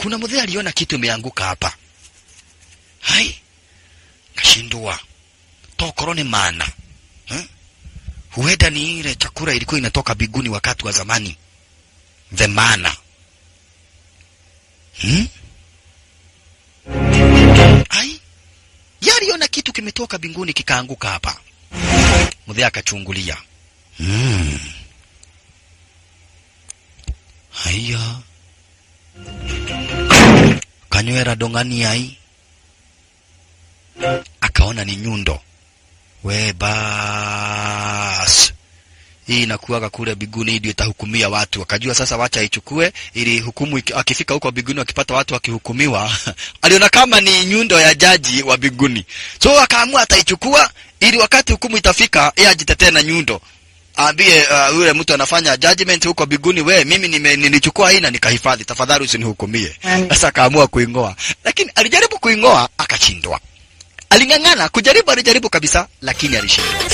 kuna mzee aliona kitu imeanguka hapa. Hai, kashindwa. Tokorone maana. Huenda ni ile chakula ilikuwa inatoka biguni wakati wa zamani. The manna. Ai, yaliona kitu kimetoka binguni kikaanguka hapa. Mzee akachungulia. Haya. Kanywera dongani ai. Akaona ni nyundo. We bas. Hii inakuwaga kule biguni ndio itahukumia watu. Akajua sasa wacha ichukue ili hukumu akifika huko biguni akipata watu wakihukumiwa. Aliona kama ni nyundo ya jaji wa biguni. So akaamua ataichukua ili wakati hukumu itafika yeye ajitetee na nyundo. Aambie yule mtu anafanya judgment huko biguni, we mimi nilichukua hii na nikahifadhi, tafadhali usinihukumie. Sasa akaamua kuingoa. Lakini alijaribu kuingoa akashindwa. Alingangana alijaribu kabisa lakini alishindwa.